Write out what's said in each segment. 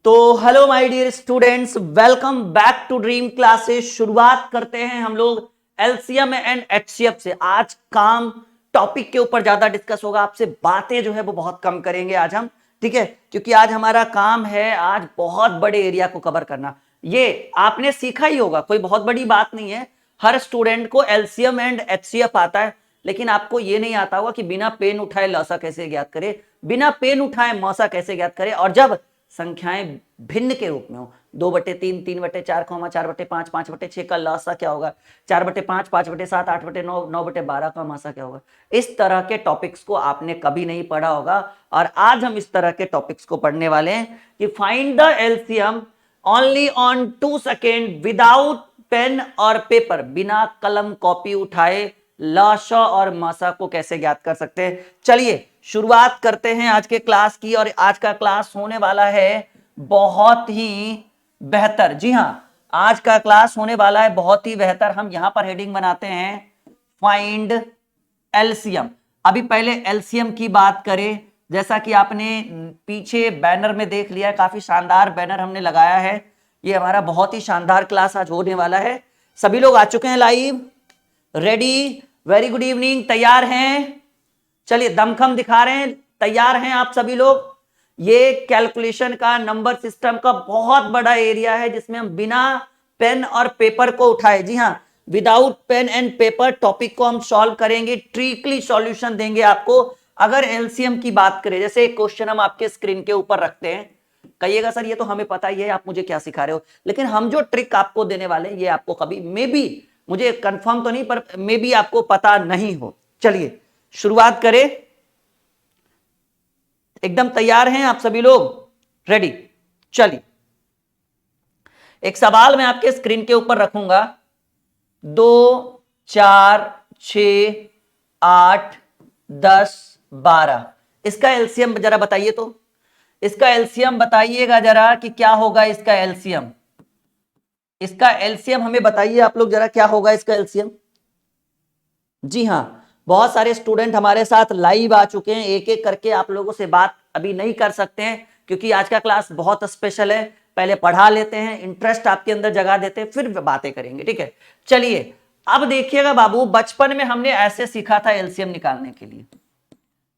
तो hello my dear students, welcome back to Dream Classes. शुरुआत करते हैं हम लोग एलसीएम एंड एचसीएफ से। आज काम टॉपिक के ऊपर ज्यादा डिस्कस होगा, आपसे बातें जो है वो बहुत कम करेंगे आज हम, ठीक है, क्योंकि आज हमारा काम है आज बहुत बड़े एरिया को कवर करना। ये आपने सीखा ही होगा, कोई बहुत बड़ी बात नहीं है। हर स्टूडेंट को एलसीएम एंड एचसीएफ आता है, लेकिन आपको ये नहीं आता होगा कि बिना पेन उठाए लसा कैसे ज्ञात करे, बिना पेन उठाए मौसा कैसे ज्ञात करे, और जब संख्याएं भिन्न के रूप में हो, 2/3, 3/4, 4/5, 5/6 का लसा क्या होगा, 4/5, 5/7, 8/9, 9/12 का मासा क्या होगा। इस तरह के टॉपिक्स को आपने कभी नहीं पढ़ा होगा, और आज हम इस तरह के टॉपिक्स को पढ़ने वाले हैं कि find the LCM only on 2 second without pen और पेपर। बिना कलम कॉपी उठाए लाशा और मासा को कैसे ज्ञात कर सकते हैं। चलिए शुरुआत करते हैं आज के क्लास की, और आज का क्लास होने वाला है बहुत ही बेहतर। जी हां, आज का क्लास होने वाला है बहुत ही बेहतर। हम यहां पर हेडिंग बनाते हैं फाइंड एलसीएम। अभी पहले एलसीएम की बात करें, जैसा कि आपने पीछे बैनर में देख लिया, काफी शानदार बैनर हमने लगाया है। ये हमारा बहुत ही शानदार क्लास आज होने वाला है। सभी लोग आ चुके हैं live, ready, very good evening, तैयार हैं? चलिए दमखम दिखा रहे हैं, तैयार हैं आप सभी लोग? ये कैलकुलेशन का, नंबर सिस्टम का बहुत बड़ा एरिया है जिसमें हम बिना पेन और पेपर को उठाए, जी हां, without pen and paper topic को हम सॉल्व करेंगे, ट्रिकली सॉल्यूशन देंगे आपको। अगर एलसीएम की बात करें, जैसे एक क्वेश्चन हम आपके स्क्रीन के ऊपर रखते हैं, कहिएगा सर ये तो हमें पता ही है, आप मुझे क्या सिखा रहे हो, लेकिन हम जो ट्रिक आपको देने वाले हैं ये आपको कभी मे बी, मुझे कंफर्म तो नहीं पर मे बी आपको पता नहीं हो। चलिए शुरुआत करें, एकदम तैयार हैं आप सभी लोग? रेडी? चलिए एक सवाल मैं आपके स्क्रीन के ऊपर रखूंगा, 2, 4, 6, 8, 10, 12, इसका एलसीएम जरा बताइए। तो इसका एलसीएम बताइएगा जरा कि क्या होगा इसका एलसीएम। इसका एलसीएम हमें बताइए आप लोग जरा, क्या होगा इसका एलसीएम। जी हां, बहुत सारे स्टूडेंट हमारे साथ लाइव आ चुके हैं, एक एक करके आप लोगों से बात अभी नहीं कर सकते हैं क्योंकि आज का क्लास बहुत स्पेशल है। पहले पढ़ा लेते हैं, इंटरेस्ट आपके अंदर जगा देते हैं, फिर बातें करेंगे, ठीक है। चलिए अब देखिएगा बाबू, बचपन में हमने ऐसे सीखा था एलसीएम निकालने के लिए,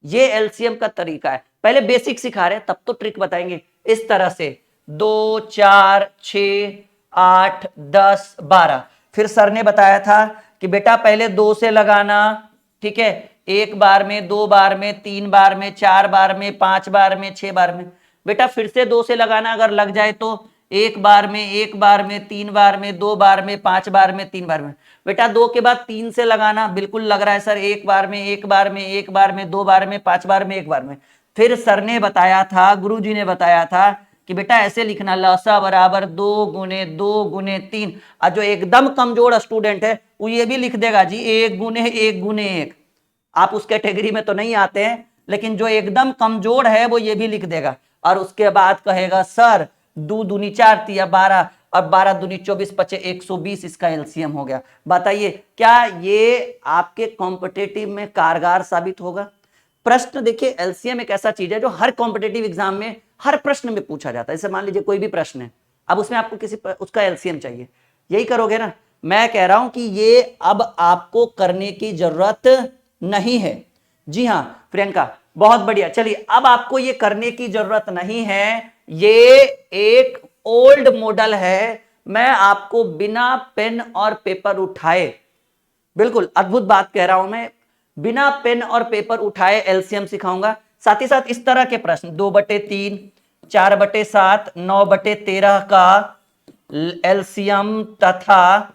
ये एलसीएम का तरीका है। पहले बेसिक सिखा रहे हैं, तब तो ट्रिक बताएंगे। इस तरह से 2, 4, 6, 8, 10, 12, फिर सर ने बताया था कि बेटा पहले 2 से लगाना, ठीक है, 1 बार में, 2 बार में, 3 बार में, 4 बार में, 5 बार में, 6 बार में। बेटा फिर से 2 से लगाना, अगर लग जाए तो 1 बार में, 1 बार में, 3 बार में, 2 बार में, 5 बार में, 3 बार में। बेटा 2 के बाद 3 से लगाना, बिल्कुल लग रहा है सर, 1 बार में, 1 बार में, 1 बार में, 2 बार में, 5 बार में, 1 बार में। फिर सर ने बताया था, गुरुजी ने बताया था कि बेटा ऐसे लिखना, लसा बराबर 2 गुने 2 गुने 3। और जो एकदम कमजोर स्टूडेंट है वो ये भी लिख देगा जी 1 गुने 1 गुने 1। आप उस कैटेगरी में तो नहीं आते हैं, लेकिन जो एकदम कमजोर है वो ये भी लिख देगा, और उसके बाद कहेगा सर 2 दूनी 4 तिया 12, और 12 दूनी 24 पचे 120, इसका एलसीएम हो गया। बताइए क्या ये आपके कॉम्पिटेटिव में कारगर साबित होगा? प्रश्न देखिए, एलसीएम एक ऐसा चीज है जो हर कॉम्पिटेटिव एग्जाम में हर प्रश्न में पूछा जाता है। जैसे मान लीजिए कोई भी प्रश्न है, अब उसमें आपको किसी उसका एलसीएम चाहिए, यही करोगे ना। मैं कह रहा हूं कि ये अब आपको करने की जरूरत नहीं है। जी हां प्रियंका, बहुत बढ़िया। चलिए अब आपको ये करने की जरूरत नहीं है, ये एक ओल्ड मॉडल है। मैं आपको बिना पेन और पेपर उठाए, बिल्कुल अद्भुत बात कह रहा हूं मैं, बिना पेन और पेपर उठाए एलसीएम सिखाऊंगा। साथ ही साथ इस तरह के प्रश्न 2/3, 4/7, 9/13 का एलसीएम तथा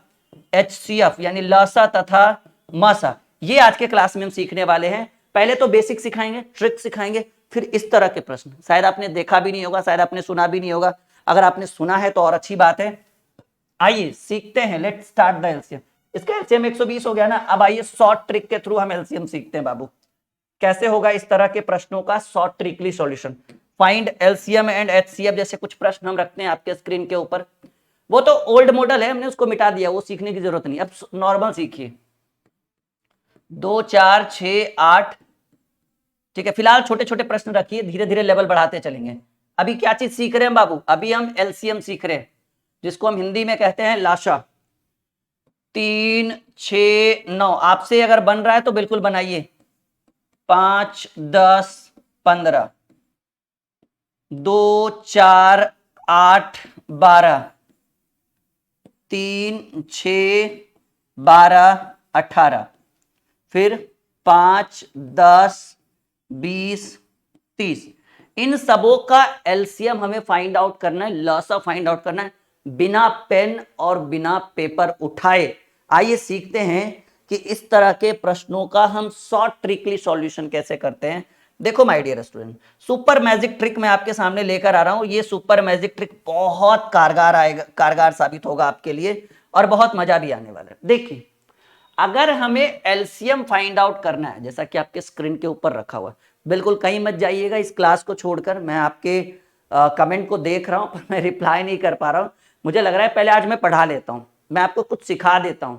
एचसीएफ यानी लसा तथा मसा, ये आज के क्लास में हम सीखने वाले हैं। पहले तो बेसिक सिखाएंगे, ट्रिक सिखाएंगे, फिर इस तरह के प्रश्न। शायद आपने देखा भी नहीं होगा, शायद आपने सुना भी नहीं होगा। अगर आपने सुना है तो और अच्छी बात है। आइए सीखते हैं, लेट्स स्टार्ट द एलसीएम। इसका एलसीएम 120 हो गया ना। अब आइए शॉर्ट ट्रिक के थ्रू हम एलसीएम सीखते हैं बाबू, कैसे होगा इस तरह के प्रश्नों का short tricky solution. Find LCM and HCF जैसे कुछ प्रश्न हम रखते हैं आपके स्क्रीन के ऊपर। वो तो ओल्ड मॉडल है, हमने उसको मिटा दिया, वो सीखने की जरूरत नहीं। अब नॉर्मल सीखिए, 2, 4, 6, 8, ठीक है। फिलहाल छोटे छोटे प्रश्न रखिए, धीरे धीरे लेवल बढ़ाते चलेंगे। अभी क्या चीज सीख रहे हैं बाबू? अभी हम एलसीएम सीख रहे हैं, जिसको हम हिंदी में कहते हैं लाशा। 3 6 9 आपसे अगर बन रहा है तो बिल्कुल बनाइए। 5 10 15, 2 4 8 12, 3 6 12 18, फिर 5 10 20 30। इन सबों का एलसीएम हमें फाइंड आउट करना है, लसा फाइंड आउट करना है बिना पेन और बिना पेपर उठाए। आइए सीखते हैं कि इस तरह के प्रश्नों का हम शॉर्ट ट्रिकली सॉल्यूशन कैसे करते हैं। देखो my dear student, super magic trick मैं आपके सामने लेकर आ रहा हूं। ये सुपर मैजिक ट्रिक बहुत कारगर साबित होगा आपके लिए और बहुत मजा भी आने वाला है। देखिए, अगर हमें एलसीएम फाइंड आउट करना है, जैसा कि आपके स्क्रीन के ऊपर रखा हुआ है, बिल्कुल कहीं मत जाइएगा इस क्लास को छोड़कर। मैं आपके कमेंट को देख रहा हूं पर मैं रिप्लाई नहीं कर पा रहा हूं। मुझे लग रहा है पहले आज मैं पढ़ा लेता हूं, मैं आपको कुछ सिखा देता हूं।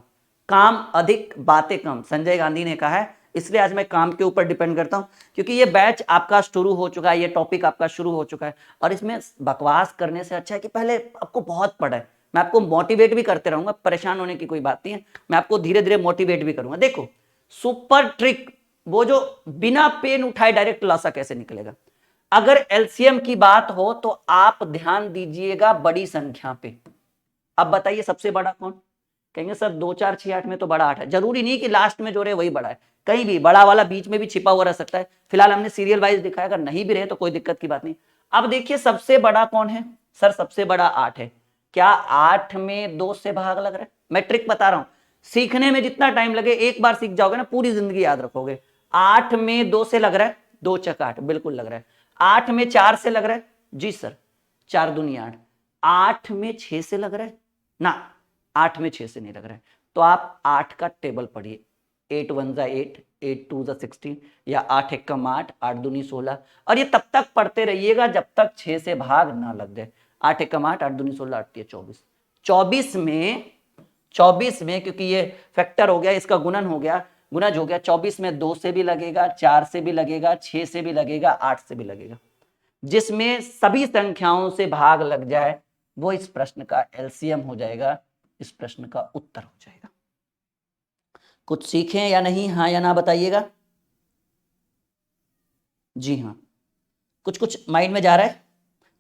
काम अधिक बातें कम, संजय गांधी ने कहा है, इसलिए आज मैं काम के ऊपर डिपेंड करता हूं, क्योंकि ये बैच आपका शुरू हो चुका है, ये टॉपिक आपका शुरू हो चुका है और इसमें बकवास करने से अच्छा है कि पहले आपको बहुत पढ़ा है। मैं आपको मोटिवेट भी करते रहूंगा, परेशान होने की कोई बात नहीं है, मैं आपको धीरे धीरे मोटिवेट भी करूंगा। देखो सुपर ट्रिक, वो जो बिना पेन उठाए डायरेक्ट लासा कैसे निकलेगा। अगर एलसीएम की बात हो तो आप ध्यान दीजिएगा बड़ी संख्या पे। अब बताइए सबसे बड़ा कौन? कहेंगे सर 2 4 6 8 में तो बड़ा 8 है। जरूरी नहीं कि लास्ट में जो रहे वही बड़ा है, कहीं भी बड़ा वाला बीच में भी छिपा हुआ रह सकता है। फिलहाल हमने सीरियल वाइज दिखाया, अगर नहीं भी रहे तो कोई दिक्कत की बात नहीं। अब देखिए सबसे बड़ा कौन है? सर सबसे बड़ा 8 है। क्या 8 में 2 से भाग लग रहा है? मैं ट्रिक बता रहा हूं, सीखने में जितना टाइम लगे एक बार सीख जाओगे ना पूरी जिंदगी याद रखोगे। 8 में 2 से लग रहा है, 2 चक 8, बिल्कुल लग रहा है। 8 में 4 से लग रहा है, जी सर 4 दूनी 8। 8 में 6 से लग रहा है ना, 8 में 6 से नहीं लग रहा है, तो आप 8 का टेबल पढ़िए। 8 1 जा 8, 8 2 जा 16, या 8 1 कम 8, 8 दूनी 16, और ये तब तक पढ़ते रहिएगा जब तक 6 से भाग ना लग जाए। 8 1 कम 8, 8 दूनी 16, 8 24। 24 में क्योंकि ये फैक्टर हो गया, इसका गुणन हो गया, गुणज हो गया। 24 में 2 से भी लगेगा, 4 से भी लगेगा, 6 से भी लगेगा, 8 से भी लगेगा। जिसमें सभी संख्याओं से भाग लग जाए वो इस प्रश्न का एलसीएम हो जाएगा, इस प्रश्न का उत्तर हो जाएगा। कुछ सीखें या नहीं? हाँ या ना बताइएगा। जी हाँ, कुछ कुछ माइंड में जा रहा है?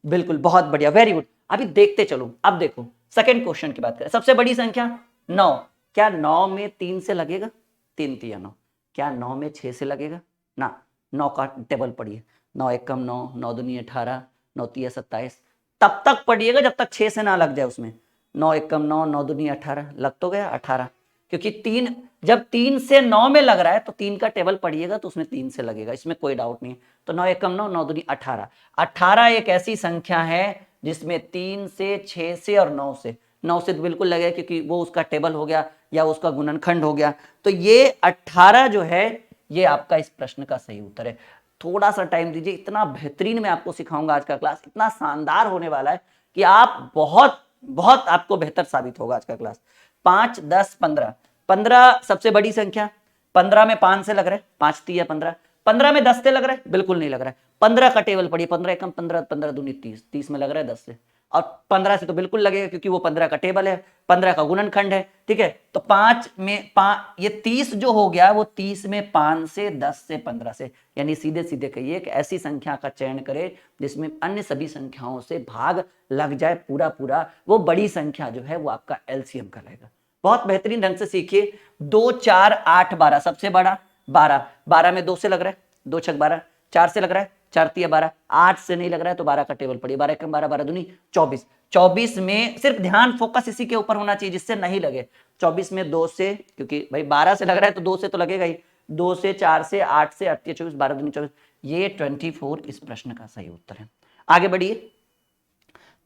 बिल्कुल, बहुत बढ़िया, वेरी गुड। अभी देखते चलो। अब देखो सेकंड क्वेश्चन की बात करें। सबसे बड़ी संख्या 9, क्या 9 में 3 से लगेगा? 3 3 9। क्या 9 में 6 से लगेगा? ना। 9 का टेबल पढ़िए। 9 1 कम 9, 9 दूनी 18, 9 3 27। तब तक पढ़िएगा जब तक 6 से ना लग जाए उसमें। 9 1 कम 9, 9 दूनी 18, लग तो गया 18, क्योंकि 3 जब 3 से 9 में लग रहा है तो 3 का टेबल पढ़िएगा तो उसमें 3 से लगेगा, इसमें कोई डाउट नहीं है। तो 9 1 कम 9, 9 दूनी 18। 18 एक ऐसी संख्या है जिसमें 3 से 6 से और 9 से, 9 से तो बिल्कुल लगेगा क्योंकि वो उसका टेबल हो गया या उसका गुणनखंड हो गया। तो ये 18 जो है ये आपका इस प्रश्न का सही उत्तर है। थोड़ा सा टाइम दीजिए, इतना बेहतरीन मैं आपको सिखाऊंगा आज का क्लास, इतना शानदार होने वाला है कि आप बहुत बहुत आपको बेहतर साबित होगा आज का क्लास। 5 10 15, 15 सबसे बड़ी संख्या। 15 में 5 से लग रहा है, 5 3 15। 15 में 10 से लग रहा है? बिल्कुल नहीं लग रहा है। 15 का टेबल पढ़िए। 15 एकम 15, 15 दूनी 30, 30 में लग रहा है 10 से, और 15 से तो बिल्कुल लगेगा क्योंकि वो 15 का टेबल है, 15 का गुणनखंड है। ठीक है, तो 5 में 5, ये 30 जो हो गया वो 30 में 5 से, 10 से, 15 से, यानी सीधे सीधे कहिए कि ऐसी संख्या का चयन करें जिसमें अन्य सभी संख्याओं से भाग लग जाए पूरा पूरा, वो बड़ी संख्या जो है वो आपका एलसीएम कहलाएगा। बहुत बेहतरीन ढंग से सीखिए। 2 4 8 12, सबसे बड़ा 12। 12 में 2 से लग रहा है, 2 छक 12, 4 से लग रहा है, 4 3 12, 8 से नहीं लग रहा है तो 12 का टेबल पढ़िए। 12 एकम 12, 12 दूनी 24। 24 में सिर्फ ध्यान फोकस इसी के ऊपर होना चाहिए जिससे नहीं लगे। 24 में 2 से, क्योंकि भाई 12 से लग रहा है तो 2 से तो लगेगा ही, 2 से, 4 से, 8 से, 8 24, 12 दूनी 24, ये 24 इस प्रश्न का सही उत्तर है। आगे बढ़िए।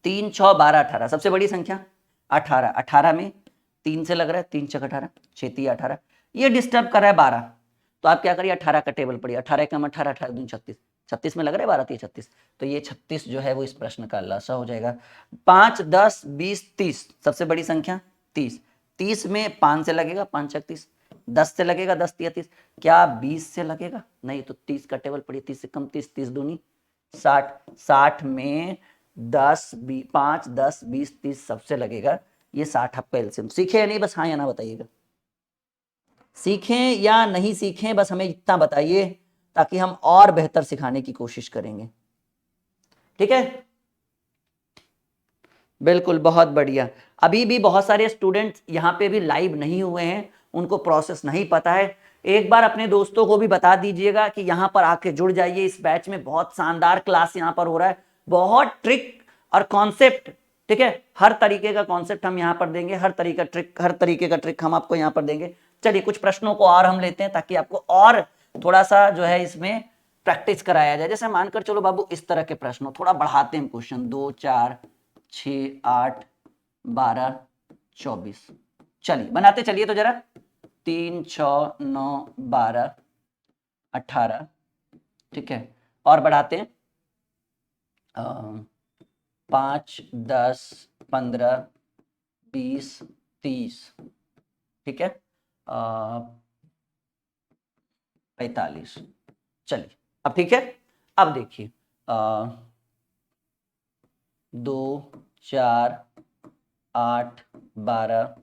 3 6 12 18, सबसे बड़ी संख्या 18। 18 में 3 से लग रहा है, 3 छक 18, 6 3 18, ये डिस्टर्ब कर रहा है 12, तो आप क्या करिए 18 का टेबल पढ़िए। 18 एकम 18, 18 दूनी 36, 36 में लग रहा है 12 3 36, तो ये 36 जो है वो इस प्रश्न का लसा हो जाएगा। 5 10 20 30, सबसे बड़ी संख्या 30। 30 में 5 से लगेगा, 5 छक 30, 10 से लगेगा, 10 3 30, क्या 20 से लगेगा? नहीं, तो 30 का टेबल पढ़िए। 30 से कम 30, 30 दूनी 60, 60 में 10 20 5 10 20 30 सबसे लगेगा, ये 60 आपका एलसीएम। सीखे या नहीं, बस हाँ या ना बताइएगा। सीखें या नहीं सीखें, बस हमें इतना बताइए ताकि हम और बेहतर सिखाने की कोशिश करेंगे। ठीक है, बिल्कुल, बहुत बढ़िया। अभी भी बहुत सारे स्टूडेंट्स यहाँ पे भी लाइव नहीं हुए हैं, उनको प्रोसेस नहीं पता है। एक बार अपने दोस्तों को भी बता दीजिएगा कि यहाँ पर आके जुड़ जाइए, इस बैच में बहुत शानदार क्लास यहाँ पर हो रहा है, बहुत ट्रिक और कॉन्सेप्ट, ठीक है, हर तरीके का कॉन्सेप्ट हम यहाँ पर देंगे, हर तरीके का ट्रिक हम आपको यहाँ पर देंगे। चलिए कुछ प्रश्नों को और हम लेते हैं ताकि आपको और थोड़ा सा जो है इसमें प्रैक्टिस कराया जाए। जैसे मानकर चलो बाबू इस तरह के प्रश्नों, थोड़ा बढ़ाते हैं क्वेश्चन, 2 4 6 8 12 24, चलिए बनाते चलिए तो जरा, 3 6 9 12 18, ठीक है, और बढ़ाते हैं 5 10 15 20 30, ठीक है, 45, चलिए अब ठीक है। अब देखिए 2 4 8 12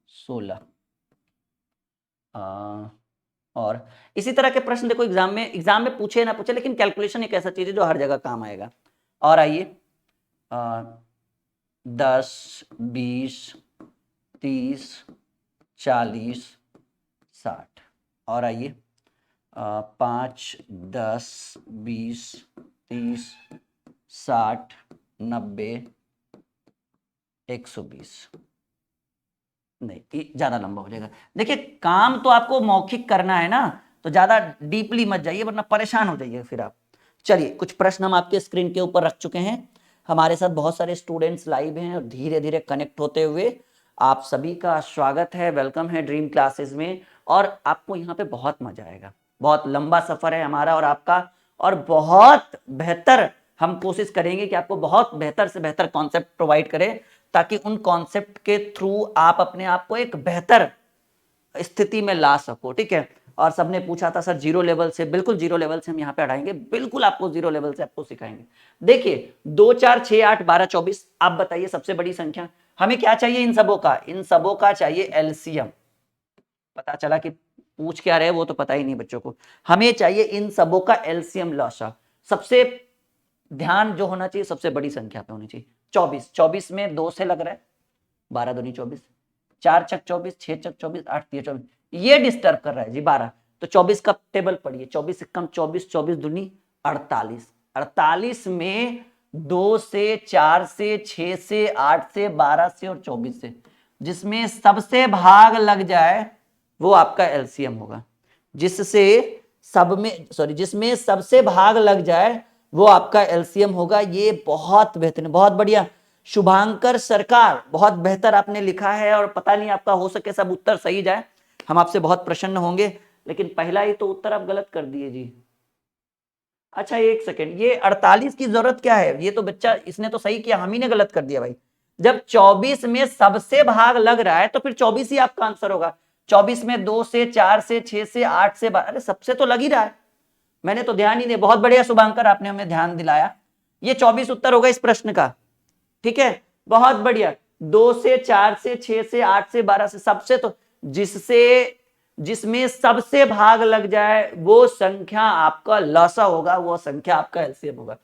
16, और इसी तरह के प्रश्न देखो एग्जाम में पूछे ना पूछे, लेकिन कैलकुलेशन एक ऐसा चीज है जो हर जगह काम आएगा। और आइए 10 20 30 40 60, और आइए 5 10 20 30 60 90 120, नहीं ज्यादा लंबा हो जाएगा। देखिए काम तो आपको मौखिक करना है ना, तो ज्यादा डीपली मत जाइए वरना परेशान हो जाइए फिर आप। चलिए कुछ प्रश्न हम आपके स्क्रीन के ऊपर रख चुके हैं, हमारे साथ बहुत सारे स्टूडेंट्स लाइव हैं और धीरे धीरे कनेक्ट होते हुए आप सभी का स्वागत है, वेलकम है ड्रीम क्लासेस में। और आपको यहाँ पे बहुत मजा आएगा, बहुत लंबा सफर है हमारा और आपका, और बहुत बेहतर हम कोशिश करेंगे कि आपको बहुत बेहतर से बेहतर कॉन्सेप्ट प्रोवाइड करें, ताकि उन कॉन्सेप्ट के थ्रू आप अपने आप को एक बेहतर स्थिति में ला सको, ठीक है। और सबने पूछा था सर जीरो लेवल से, बिल्कुल जीरो लेवल से हम यहाँ पे हटाएंगे, बिल्कुल आपको जीरो लेवल से आपको सिखाएंगे। देखिए 2 4 6 8 12 24, आप बताइए सबसे बड़ी संख्या, हमें क्या चाहिए इन सबों का चाहिए एलसीएम। पता चला कि पूछ क्या रहे वो तो पता ही नहीं बच्चों को, हमें चाहिए इन सबों का एलसीएम लॉसा। सबसे ध्यान जो होना चाहिए सबसे बड़ी संख्या पे होनी चाहिए। 24, 24 में 2 से लग रहा है, 12 दूनी 24, 4 छक 24, 6 छक 24, 8 3 24, ये डिस्टर्ब कर रहा है जी 12। तो 24 का टेबल पढ़िए, 24 से कम 24, 24 दूनी 48, 48 में 2 से 4 से 6 से 8 से 12 से और 24 से, जिसमें सबसे भाग लग जाए वो आपका एलसीएम होगा। जिसमें सबसे भाग लग जाए वो आपका एलसीएम होगा। ये बहुत बेहतरीन, बहुत बढ़िया शुभांकर सरकार, बहुत बेहतर आपने लिखा है, और पता नहीं आपका हो सके सब उत्तर सही जाए, हम आपसे बहुत प्रसन्न होंगे। लेकिन पहला ही तो उत्तर आप गलत कर दिए जी। अच्छा एक सेकेंड, ये 48 की जरूरत क्या है, ये तो बच्चा इसने तो सही किया, हम ही ने गलत कर दिया भाई। जब 24 में सबसे भाग लग रहा है तो फिर 24 ही आपका आंसर होगा। 24 में 2 से 4 से 6 से 8 से 12, अरे सबसे तो लग ही रहा है, मैंने तो ध्यान ही नहीं। बहुत बढ़िया शुभांकर, आपने हमें ध्यान दिलाया, ये 24 उत्तर होगा इस प्रश्न का, ठीक है, बहुत बढ़िया। 2 से 4 से 6 से 8 से 12 से, सबसे तो जिसमें सबसे भाग लग जाए वो संख्या आपका लसा होगा, वो संख्या आपका एलसीएम होगा।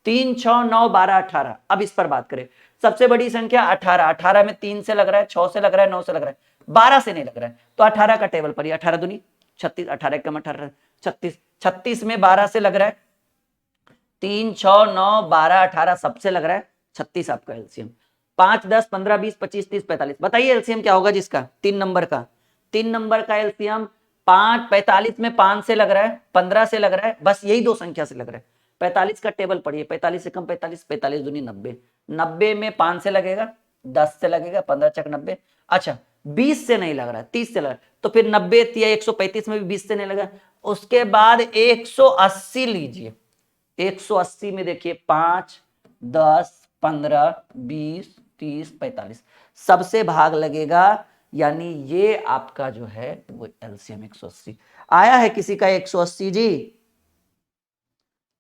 3 6 9 12 18, अब इस पर बात करें। सबसे बड़ी संख्या 18, 18 में 3 से लग रहा है, 6 से लग रहा है, 9 से लग रहा है, 12 से नहीं लग रहा है, तो 18 का टेबल पर 18 दूनी 36, 18 कम 18 36, 36 में 12 से लग रहा है, 3 6 9 12 18 सबसे लग रहा है 36 आपका एलसीएम। 5 10 15 20 25 30 45, बताइए एलसीएम क्या होगा जिसका, 3 नंबर का एलसीएम। 5 45 में 5 से लग रहा है, 15 से लग रहा है, बस यही दो संख्या से लग रहा है। 45 का टेबल पढ़िए, 45 से कम 45, 45 दूनी 90, 90 में 5 से लगेगा, 10 से लगेगा, 15 चक 90। अच्छा 20 से नहीं लग रहा है, 30 से लग रहा है, तो फिर 90 या 135 में भी 20 से नहीं लगा। उसके बाद 180 लीजिए, 180 में देखिए 5 10 15 20 30 45 सबसे भाग लगेगा, यानी ये आपका जो है वो एलसीएम 180 आया है। किसी का 180 जी,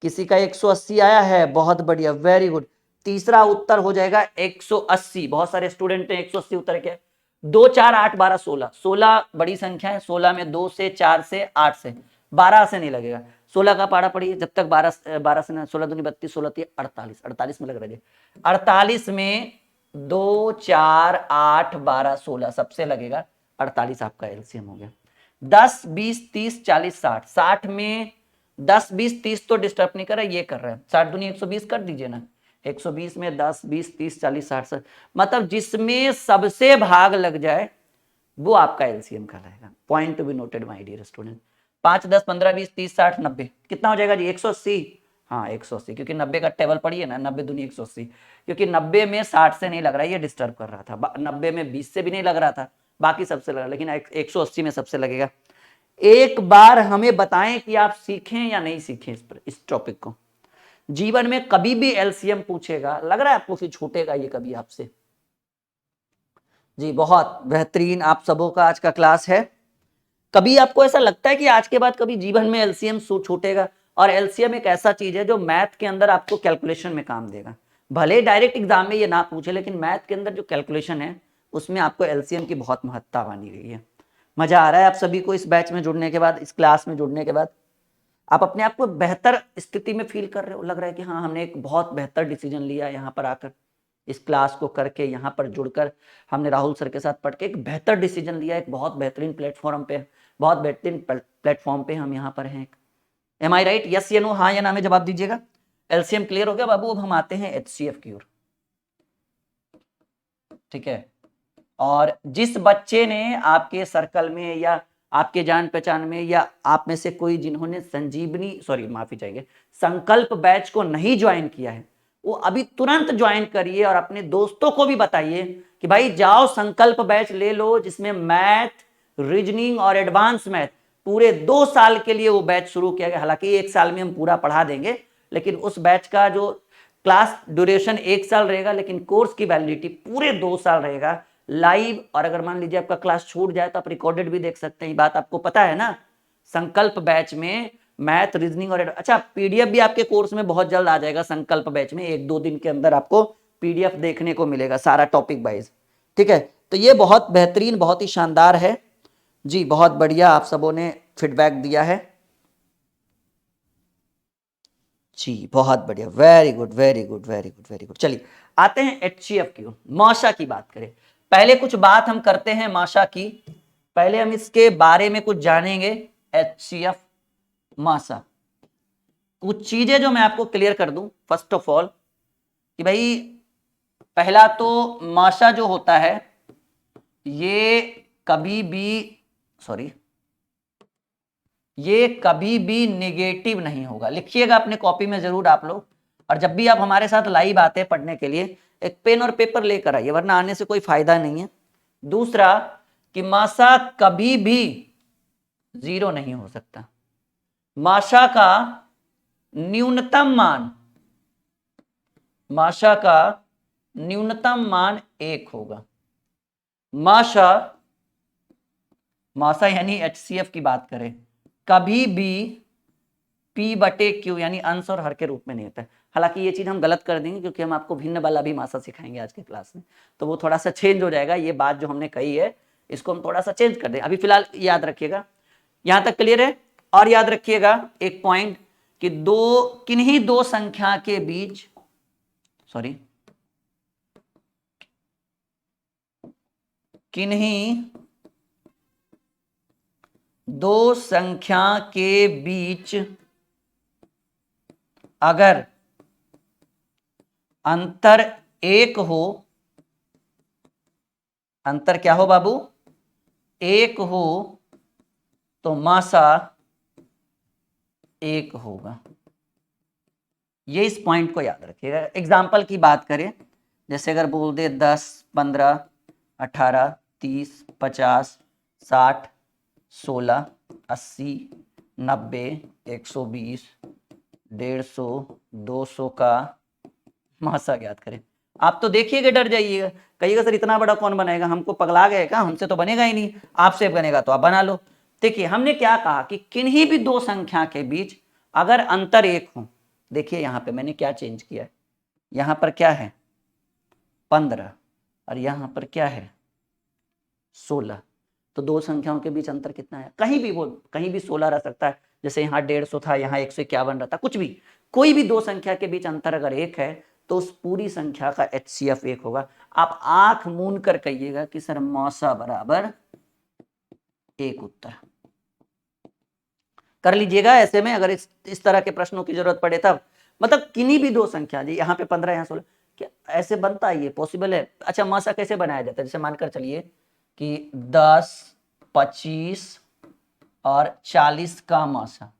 किसी का 180 आया है, बहुत बढ़िया, वेरी गुड। तीसरा उत्तर हो जाएगा 180। बहुत सारे स्टूडेंट ने 180 उत्तर किया। 2 4 8 12 16, 16 बड़ी संख्या है। 16 में 2 से 4 से 8 से 12 से नहीं लगेगा। 16 का पारा पढ़िए, जब तक 12 से ना, 16 दूनी 32, 16 तीन 48, 48 में लग रहा है। 48 में 2 4 8 12 16 सबसे लगेगा 48, आपका एलसीएम हो गया। 10 20 30 40 60, 60 में 10 20 30 तो डिस्टर्ब नहीं कर रहा है, ये कर रहा है। 60 दूनी 120 कर दीजिए ना। 120 में 10 20 30 40 60, मतलब जिसमें सबसे भाग लग जाए वो आपका एलसीएम कहलाएगा। Point to be noted my dear student. 5 10 15 20 30 60 90 कितना हो जाएगा जी? 180। हाँ 180, क्योंकि 90 का टेबल पढ़िए ना, 90 दूनी 180, क्योंकि 90 में 60 से नहीं लग रहा है, ये डिस्टर्ब कर रहा था। 90 में 20 से भी नहीं लग रहा था, बाकी सबसे लग रहा, लेकिन 180 में सबसे लगेगा। एक बार हमें बताएं कि आप सीखें या नहीं सीखें इस टॉपिक को। जीवन में कभी भी एलसीएम पूछेगा, लग रहा है आपको कि छूटेगा ये कभी आपसे? जी बहुत बेहतरीन आप सबों का आज का क्लास है। कभी आपको ऐसा लगता है कि आज के बाद कभी जीवन में एलसीएम छूटेगा? और एलसीएम एक ऐसा चीज है जो मैथ के अंदर आपको कैलकुलेशन में काम देगा। भले डायरेक्ट एग्जाम में ये ना पूछे, लेकिन मैथ के अंदर जो कैलकुलेशन है उसमें आपको एलसीएम की बहुत महत्ता मानी गई है। मजा आ रहा है आप सभी को इस बैच में जुड़ने के बाद, इस क्लास में जुड़ने के बाद? आप अपने आप को बेहतर स्थिति में फील कर रहे हो? लग रहा है कि हाँ हमने एक बहुत बेहतर डिसीजन लिया यहाँ पर आकर, इस क्लास को करके, यहाँ पर जुड़कर हमने राहुल सर के साथ पढ़ के एक बेहतर डिसीजन लिया, एक बहुत बेहतरीन प्लेटफॉर्म पे, बहुत बेहतरीन प्लेटफॉर्म पे हम यहाँ पर हैं। एम आई राइट? यस या नो, हाँ या ना में जवाब दीजिएगा। एलसीएम क्लियर हो गया बाबू? अब हम आते हैं एचसीएफ की ओर। ठीक है, और जिस बच्चे ने आपके सर्कल में या आपके जान पहचान में या आप में से कोई जिन्होंने माफी चाहिए, संकल्प बैच को नहीं ज्वाइन किया है, वो अभी तुरंत ज्वाइन करिए और अपने दोस्तों को भी बताइए कि भाई जाओ संकल्प बैच ले लो, जिसमें मैथ, रीजनिंग और एडवांस मैथ पूरे 2 साल के लिए वो बैच शुरू किया गया। हालांकि 1 साल में हम पूरा पढ़ा देंगे, लेकिन उस बैच का जो क्लास ड्यूरेशन 1 साल रहेगा, लेकिन कोर्स की वैलिडिटी पूरे 2 साल रहेगा लाइव। और अगर मान लीजिए आपका क्लास छूट जाए तो आप रिकॉर्डेड भी देख सकते हैं। बात आपको पता है ना? संकल्प बैच में मैथ, रीजनिंग और अच्छा पीडीएफ भी आपके कोर्स में बहुत जल्द आ जाएगा। संकल्प बैच में 1-2 दिन के अंदर आपको पीडीएफ देखने को मिलेगा, सारा टॉपिक वाइज। ठीक है, तो ये बहुत बेहतरीन, बहुत ही शानदार है जी। बहुत बढ़िया आप सबों ने फीडबैक दिया है जी, बहुत बढ़िया, very good very good very good very good. चलिए आते हैं एचसीएफ की ओर। माशा की बात करें, पहले कुछ बात हम करते हैं माशा की। पहले हम इसके बारे में कुछ जानेंगे। एचसीएफ माशा, कुछ चीजें जो मैं आपको क्लियर कर दूं। फर्स्ट ऑफ ऑल कि भाई पहला तो माशा जो होता है ये कभी भी नेगेटिव नहीं होगा। लिखिएगा अपने कॉपी में जरूर आप लोग। और जब भी आप हमारे साथ लाइव आते हैं पढ़ने के लिए, एक पेन और पेपर लेकर आइए, वरना आने से कोई फायदा नहीं है। दूसरा कि माशा कभी भी 0 नहीं हो सकता। माशा का न्यूनतम मान 1 होगा। माशा यानी एचसीएफ की बात करें, कभी भी P/Q यानी अंश और हर के रूप में नहीं होता है। हालांकि ये चीज हम गलत कर देंगे, क्योंकि हम आपको भिन्न वाला भी माशा सिखाएंगे आज के क्लास में, तो वो थोड़ा सा चेंज हो जाएगा। ये बात जो हमने कही है इसको हम थोड़ा सा चेंज कर दें। अभी फिलहाल याद रखिएगा, यहां तक क्लियर है। और याद रखिएगा एक पॉइंट कि किन्हीं दो संख्या के बीच किन्हीं दो संख्या के बीच अगर अंतर 1 हो, अंतर क्या हो बाबू? 1 हो, तो माशा 1 होगा। ये इस पॉइंट को याद रखिएगा। एग्जाम्पल की बात करें, जैसे अगर बोल दे 10 15 18 30 50 60 16 80 90 120 150 200 का माशा ज्ञात करें। आप तो देखिएगा डर जाइएगा, कहिएगा सर इतना बड़ा कौन बनाएगा, हमको पगला गए क्या, हमसे तो बनेगा ही नहीं। आपसे बनेगा तो आप बना लो। देखिए हमने क्या कहा कि किन्हीं भी दो संख्या के बीच अगर अंतर 1 हो, देखिए यहाँ पे मैंने क्या चेंज किया है, यहाँ पर क्या है 15 और यहाँ पर क्या है 16। तो दो संख्याओं के बीच अंतर कितना है, कहीं भी 16 रह सकता है, जैसे यहाँ 150 था, यहाँ 151 रहता, कुछ भी, कोई भी दो संख्या के बीच अंतर अगर एक है तो उस पूरी संख्या का HCF एक होगा। आप आंख मूंद कर कहिएगा कि सर मौसा बराबर एक उत्तर कर लीजिएगा। ऐसे में अगर इस तरह के प्रश्नों की जरूरत पड़े तब, मतलब किन्हीं भी दो संख्या, जी यहाँ पे 15 यहाँ 16, क्या ऐसे बनता है, ये पॉसिबल है। अच्छा मौसा कैसे बनाया जाता है, जैसे मानकर चलिए कि 10, 25 और 40 का मौसा,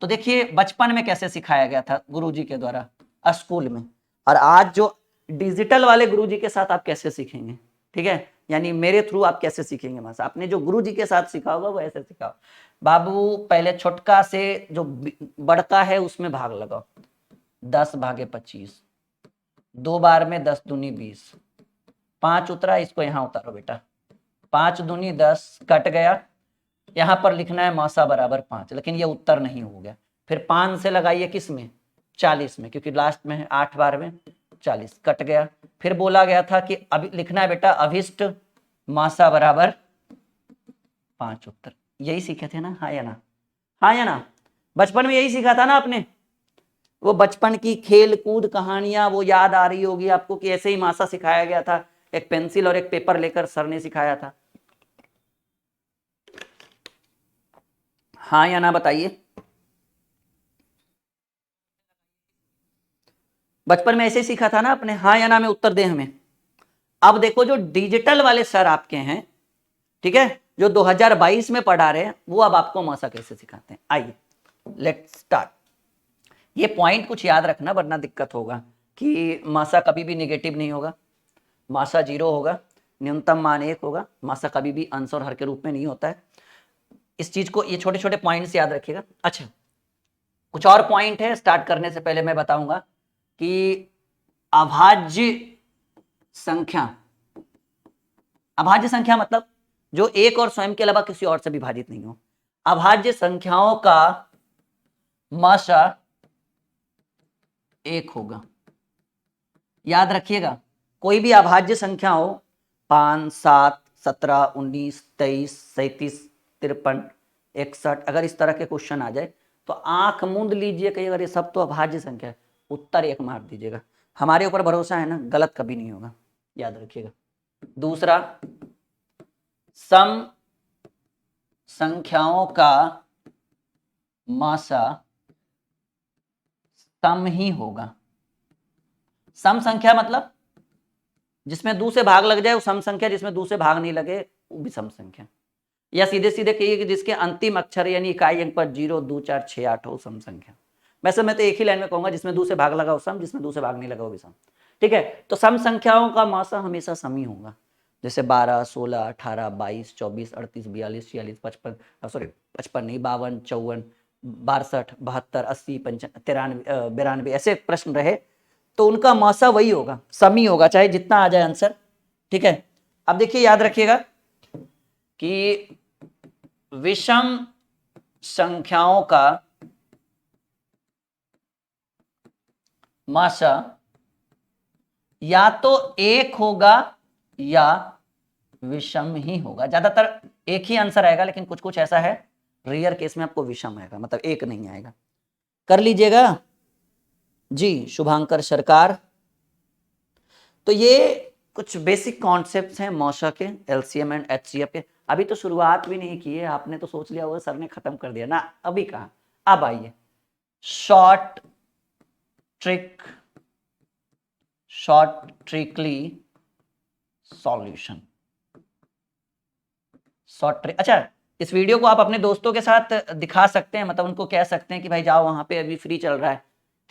तो देखिए बचपन में कैसे सिखाया गया था गुरुजी के द्वारा स्कूल में, और आज जो डिजिटल वाले गुरुजी के साथ आप कैसे सीखेंगे, ठीक है, यानी मेरे थ्रू आप कैसे सीखेंगे मौसा, आपने जो गुरुजी के साथ सीखा होगा वो ऐसे सिखाओ। बाबू पहले छोटका से जो बड़का है उसमें भाग लगाओ, 10 भागे 25, 2 बार में 10 दूनी 20, 5 उतरा, इसको यहाँ उतारो बेटा, 5 दूनी 10, कट गया, यहाँ पर लिखना है मौसा बराबर 5, लेकिन ये उत्तर नहीं हो गया। फिर 5 से लगाइए किस में, 40 में, क्योंकि लास्ट में है 8 बार में 40, कट गया। फिर बोला गया था कि अभी लिखना है बेटा अभिष्ट मौसा बराबर 5 उत्तर, यही सीखे थे ना, हाँ या ना, हाँ या ना, बचपन में यही सीखा था ना आपने। वो बचपन की खेल कूद कहानियां वो याद आ रही होगी आपको कि ऐसे ही मासा सिखाया गया था, एक पेंसिल और एक पेपर लेकर सर ने सिखाया था, हाँ या ना बताइए। बचपन में ऐसे ही सीखा था ना आपने, हाँ या ना में उत्तर दे हमें। अब देखो जो डिजिटल वाले सर आपके हैं, ठीक है, जो 2022 में पढ़ा रहे हैं, वो अब आपको मासा कैसे सिखाते हैं, आइए लेट्स स्टार्ट। ये पॉइंट कुछ याद रखना वरना दिक्कत होगा कि मासा कभी भी निगेटिव नहीं होगा, मासा 0 होगा, न्यूनतम मान 1 होगा, मासा कभी भी अंश और हर के रूप में नहीं होता है। इस चीज को, ये छोटे छोटे पॉइंट्स याद रखिएगा। अच्छा कुछ और पॉइंट है, स्टार्ट करने से पहले मैं बताऊंगा कि अभाज्य संख्या, अभाज्य संख्या मतलब जो एक और स्वयं के अलावा किसी और से विभाजित नहीं हो, अभाज्य संख्याओं का मासा 1 होगा। याद रखिएगा कोई भी अभाज्य संख्या हो, 5, 7, 17, 19, 23, 37, 53, 61, अगर इस तरह के क्वेश्चन आ जाए तो आंख मूंद लीजिए, कहीं अगर ये सब तो अभाज्य संख्या है, उत्तर 1 मार दीजिएगा, हमारे ऊपर भरोसा है ना, गलत कभी नहीं होगा, याद रखिएगा। दूसरा, सम संख्याओं का मासा सम ही होगा। सम संख्या मतलब जिसमें 2 से भाग लग जाए वो सम संख्या, जिसमें 2 से भाग नहीं लगे वो भी सम संख्या, या सीधे सीधे कहिए कि जिसके अंतिम अक्षर यानी इकाई अंक पर 0, 2, 4, 6, 8 हो सम संख्या। वैसे मैं तो एक ही लाइन में कहूंगा, जिसमें 2 से भाग लगा वो सम, जिसमें 2 से भाग नहीं लगा वो भी सम, ठीक है। तो सम संख्याओं का मासा हमेशा सम ही होगा, जैसे 12, 16, 18, 22, 24, 38, 42, 46, 55, सॉरी 55 नहीं, 52, 54, 62, 72, 80, 93, 92, ऐसे प्रश्न रहे तो उनका मासा वही होगा, सम ही होगा, चाहे जितना आ जाए आंसर, ठीक है। अब देखिए याद रखिएगा कि विषम संख्याओं का मासा या तो 1 होगा या विषम ही होगा, ज्यादातर एक ही आंसर आएगा, लेकिन कुछ कुछ ऐसा है रेयर केस में आपको विषम आएगा, मतलब 1 नहीं आएगा। कर लीजिएगा जी शुभांकर सरकार। तो ये कुछ बेसिक कॉन्सेप्ट्स हैं मौसा के, एलसीएम एंड एचसीएफ के। अभी तो शुरुआत भी नहीं की है, आपने तो सोच लिया होगा सर ने खत्म कर दिया ना, अभी कहाँ। अब आइए short tricky solution, short trick. अच्छा इस वीडियो को आप अपने दोस्तों के साथ दिखा सकते हैं, मतलब उनको कह सकते हैं कि भाई जाओ वहां पे अभी फ्री चल रहा है,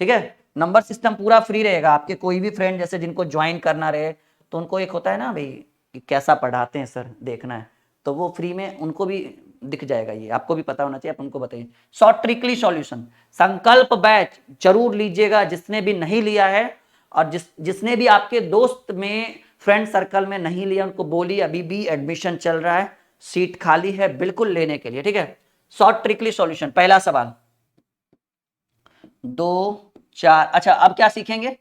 ठीक है, नंबर सिस्टम पूरा फ्री रहेगा। आपके कोई भी फ्रेंड जैसे जिनको ज्वाइन करना रहे तो उनको एक होता है ना भाई कि कैसा पढ़ाते हैं सर देखना है, तो वो फ्री में उनको भी दिख जाएगा, ये आपको भी पता होना चाहिए, आप उनको बताइए। शॉर्ट ट्रिकली सॉल्यूशन संकल्प बैच जरूर लीजिएगा, जिसने भी नहीं लिया है, और जिसने भी आपके दोस्त में फ्रेंड सर्कल में नहीं लिया उनको बोलिए अभी भी एडमिशन चल रहा है, सीट खाली है, बिल्कुल लेने के लिए, ठीक है। शॉर्ट ट्रिकली सॉल्यूशन, पहला सवाल, 2 4, अच्छा अब क्या सीखेंगे,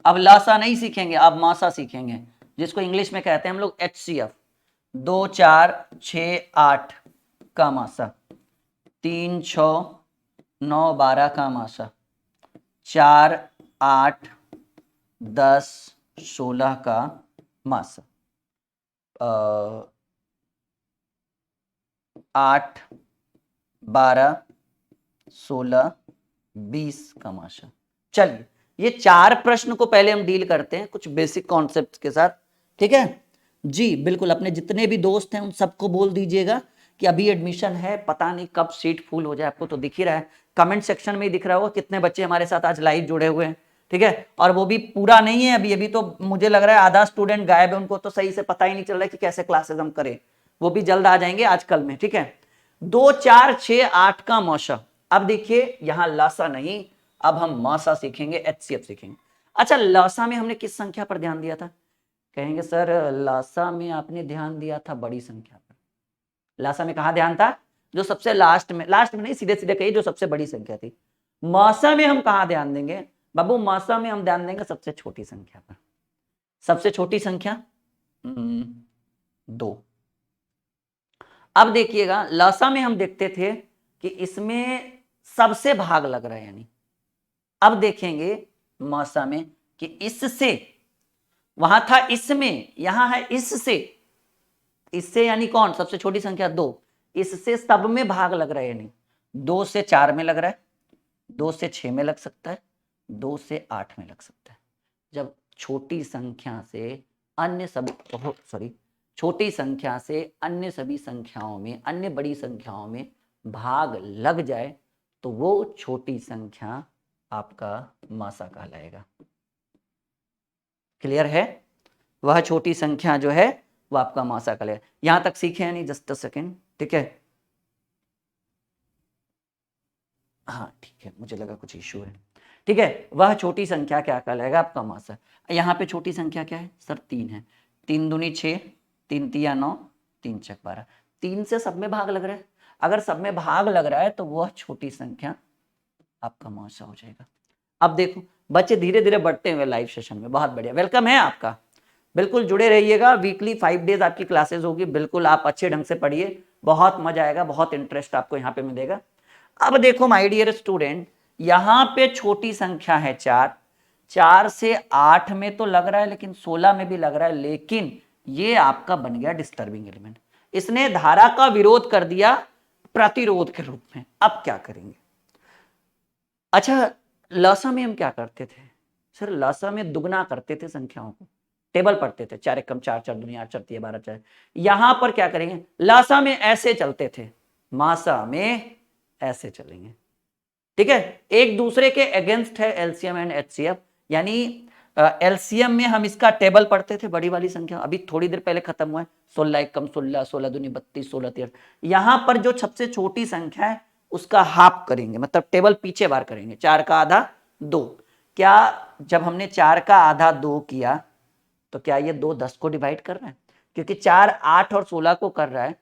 अब लासा नहीं सीखेंगे, अब मासा सीखेंगे, जिसको इंग्लिश में कहते हैं हम लोग HCF। 2 4 6 8 का मासा, 3 6 9 12 का मासा, 4 8 10 16 का मासा, 8 12 16 20 का मासा। चलिए ये 4 प्रश्न को पहले हम डील करते हैं कुछ बेसिक कॉन्सेप्ट्स के साथ, ठीक है जी। बिल्कुल, अपने जितने भी दोस्त हैं उन सबको बोल दीजिएगा कि अभी एडमिशन है, पता नहीं कब सीट फुल हो जाए, आपको तो दिख ही रहा है, कमेंट सेक्शन में ही दिख रहा होगा कितने बच्चे हमारे साथ आज लाइव जुड़े हुए हैं, ठीक है। और वो भी पूरा नहीं है अभी, अभी तो मुझे लग रहा है आधा स्टूडेंट गायब है, उनको तो सही से पता ही नहीं चल रहा है कि कैसे क्लासेस हम करें, वो भी जल्द आ जाएंगे आजकल में, ठीक है। 2 4 6 8 का मौशा। अब देखिए यहां लासा नहीं, अब हम मासा सीखेंगे, HCF सीखेंगे। अच्छा, लासा में हमने किस संख्या पर ध्यान दिया था, कहेंगे सर लासा में आपने ध्यान दिया था बड़ी संख्या पर। लासा में कहा ध्यान था, जो सबसे लास्ट में नहीं, सीधे सीधे कहिए जो सबसे बड़ी संख्या थी। मासा में हम कहा ध्यान देंगे बाबू, मासा में हम ध्यान देंगे सबसे छोटी संख्या पर। सबसे छोटी संख्या 2। अब देखिएगा लासा में हम देखते थे कि इसमें सबसे भाग लग रहा है, यानी अब देखेंगे मासा में कि इससे, वहां था इसमें, यहां है इससे यानी कौन, सबसे छोटी संख्या 2, इससे सब में भाग लग रहा है, यानी 2 से 4 में लग रहा है, 2 से 6 में लग सकता है, 2 से 8 में लग सकता है। जब छोटी संख्या से अन्य सभी छोटी संख्या से अन्य सभी संख्याओं में, अन्य बड़ी संख्याओं में भाग लग जाए तो वो छोटी संख्या आपका मासा कहलाएगा। क्लियर है, वह छोटी संख्या जो है वो आपका मासा कहलाएगा। यहां तक सीखे हैं नहीं, जस्ट अ सेकेंड, ठीक है। हाँ ठीक है, मुझे लगा कुछ इश्यू है, ठीक है। वह छोटी संख्या क्या कहलाएगा, आपका मासा। यहाँ पे छोटी संख्या क्या है सर, 3 है, 3 दूनी 6, 3 तिया 9, 3 छक 12, 3 से सब में भाग लग रहा है, अगर सब में भाग लग रहा है तो वह छोटी संख्या आपका मासा हो जाएगा। अब देखो बच्चे धीरे धीरे बढ़ते हुए लाइव सेशन में, बहुत बढ़िया, वेलकम है आपका, बिल्कुल जुड़े रहिएगा। वीकली 5 डेज आपकी क्लासेस होगी, बिल्कुल आप अच्छे ढंग से पढ़िए, बहुत मजा आएगा, बहुत इंटरेस्ट आपको यहाँ पे मिलेगा। अब देखो माय डियर स्टूडेंट, यहाँ पे छोटी संख्या है 4, 4 से 8 में तो लग रहा है, लेकिन 16 में भी लग रहा है, लेकिन ये आपका बन गया डिस्टर्बिंग एलिमेंट, इसने धारा का विरोध कर दिया प्रतिरोध के रूप में। अब क्या करेंगे, अच्छा लासा में हम क्या करते थे सर, लासा में दुगना करते थे संख्याओं को, टेबल पढ़ते थे, 4 एकम 4, 4 दूनी 8, 4 तिया 12, 4। यहां पर क्या करेंगे, लासा में ऐसे चलते थे, मासा में ऐसे चलेंगे, ठीक है। एक दूसरे के अगेंस्ट है एलसीएम एंड एचसीएफ, यानी एलसीएम में हम इसका टेबल पढ़ते थे, बड़ी वाली संख्या, अभी थोड़ी देर पहले खत्म हुआ है, 16 एकम 16, 16 दूनी 32, 16 तिया। यहां पर जो सबसे छोटी संख्या है उसका हाफ करेंगे, मतलब टेबल पीछे बार करेंगे, 4 का आधा 2। क्या जब हमने 4 का आधा 2 किया तो क्या ये 2 10 को डिवाइड कर रहा है, क्योंकि 4 8 और 16 को कर रहा है,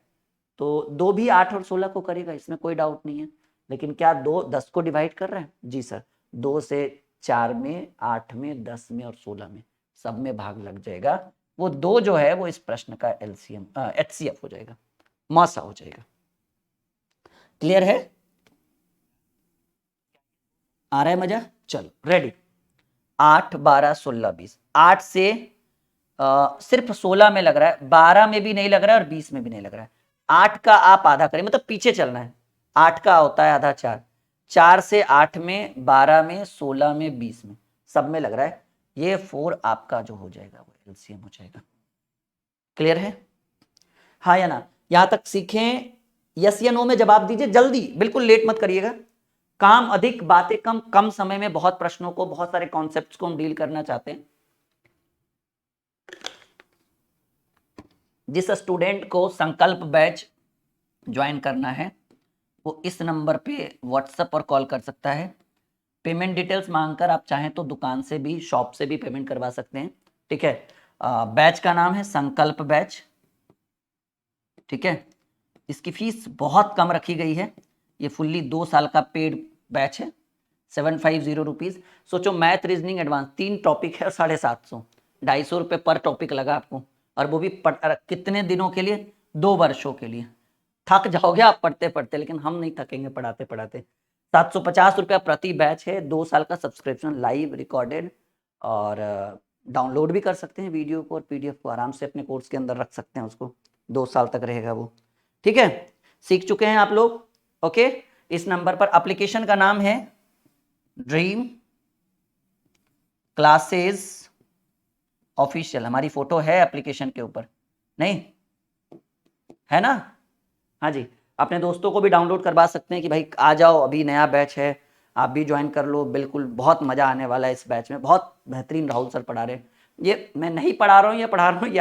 तो 2 भी 8 और 16 को करेगा, इसमें कोई डाउट नहीं है। लेकिन क्या 2 10 को डिवाइड कर रहा है, जी सर, 2 से 4 में, 8 में, 10 में और 16 में, सब में भाग लग जाएगा, वो 2 जो है वो इस प्रश्न का एलसीएम एचसीएफ हो जाएगा, मासा हो जाएगा। क्लियर है, आ रहा है मजा, चलो रेडी। 8 12 16 20, 8 से सिर्फ 16 में लग रहा है, 12 में भी नहीं लग रहा है और 20 में भी नहीं लग रहा है। 8 का आप आधा करें, मतलब पीछे चलना है, 8 का होता है आधा 4, 4 से 8 में, 12 में, 16 में, 20 में, सब में लग रहा है, ये 4 आपका जो हो जाएगा वो एलसीएम हो जाएगा। क्लियर है, हाँ या ना, यहां तक सीखें, यस या नो में जवाब दीजिए, जल्दी, बिल्कुल लेट मत करिएगा, काम अधिक बातें कम, कम समय में बहुत प्रश्नों को, बहुत सारे कॉन्सेप्ट्स को हम डील करना चाहते हैं। जिस स्टूडेंट को संकल्प बैच ज्वाइन करना है वो इस नंबर पे व्हाट्सएप और कॉल कर सकता है। पेमेंट डिटेल्स मांगकर आप चाहें तो दुकान से भी, शॉप से भी पेमेंट करवा सकते हैं, ठीक है। बैच का नाम है संकल्प बैच, ठीक है। इसकी फीस बहुत कम रखी गई है, ये फुल्ली 2 साल का पेड बैच है, 750 रुपीज। सोचो मैथ रीजनिंग एडवांस 3 टॉपिक है और 750, 250 रुपये पर टॉपिक लगा आपको, और वो भी कितने दिनों के लिए, 2 वर्षों के लिए। थक जाओगे आप पढ़ते पढ़ते, लेकिन हम नहीं थकेंगे पढ़ाते पढ़ाते। 750 रुपया प्रति बैच है, 2 साल का सब्सक्रिप्शन, लाइव रिकॉर्डेड, और डाउनलोड भी कर सकते हैं वीडियो को और पीडीएफ को, आराम से अपने कोर्स के अंदर रख सकते हैं उसको, 2 साल तक रहेगा वो। ठीक है, सीख चुके हैं आप लोग। ओके, इस नंबर पर एप्लीकेशन का नाम है ड्रीम क्लासेस ऑफिशियल। हमारी फोटो है एप्लीकेशन के ऊपर, नहीं है ना? हाँ जी, अपने दोस्तों को भी डाउनलोड करवा सकते हैं कि भाई आ जाओ, अभी नया बैच है, आप भी ज्वाइन कर लो, बिल्कुल बहुत मजा आने वाला है इस बैच में, बहुत बेहतरीन राहुल सर पढ़ा रहे हैं। ये मैं नहीं पढ़ा रहा हूँ, ये पढ़ा रहा हूँ, ये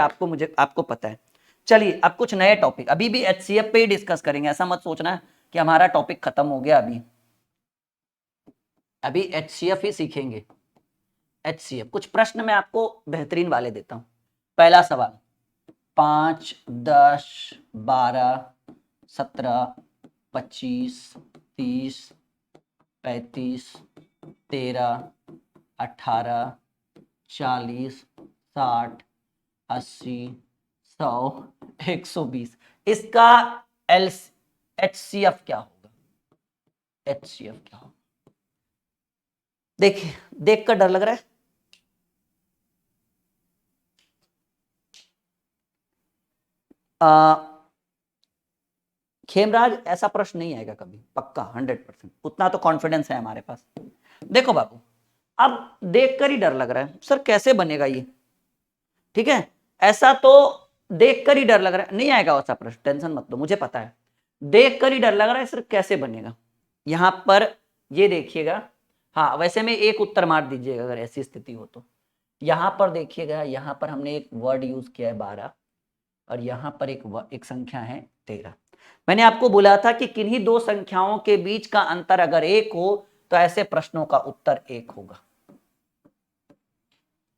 आपको पता है। चलिए अब कुछ नए टॉपिक, अभी भी एचसीएफ पे ही डिस्कस करेंगे, ऐसा मत सोचना कि हमारा टॉपिक खत्म हो गया। अभी एचसीएफ ही सीखेंगे। एचसीएफ कुछ प्रश्न मैं आपको बेहतरीन वाले देता हूं। पहला सवाल, 5, 10, 12, 17, 25, 30, 35, 13, 18, 40, 60, 80, 100, 120, इसका एचसीएफ क्या होगा? एचसीएफ क्या होगा? देखिए, देख कर डर लग रहा है? खेमराज, ऐसा प्रश्न नहीं आएगा कभी, पक्का 100%, उतना तो कॉन्फिडेंस है हमारे पास। देखो बाबू, अब देखकर ही डर लग रहा है सर, कैसे बनेगा ये? ठीक है, ऐसा तो देखकर ही डर लग रहा है, नहीं आएगा वैसा प्रश्न, टेंशन मत लो, मुझे पता है। देखकर ही डर लग रहा है सर, कैसे बनेगा? यहां पर ये देखिएगा, हाँ वैसे में एक उत्तर मार दीजिएगा अगर ऐसी स्थिति हो तो। यहां पर देखिएगा, यहां पर हमने एक वर्ड यूज किया है 12, और यहां पर एक संख्या है 13। मैंने आपको बोला था कि किन्हीं दो संख्याओं के बीच का अंतर अगर 1 हो तो ऐसे प्रश्नों का उत्तर 1 होगा।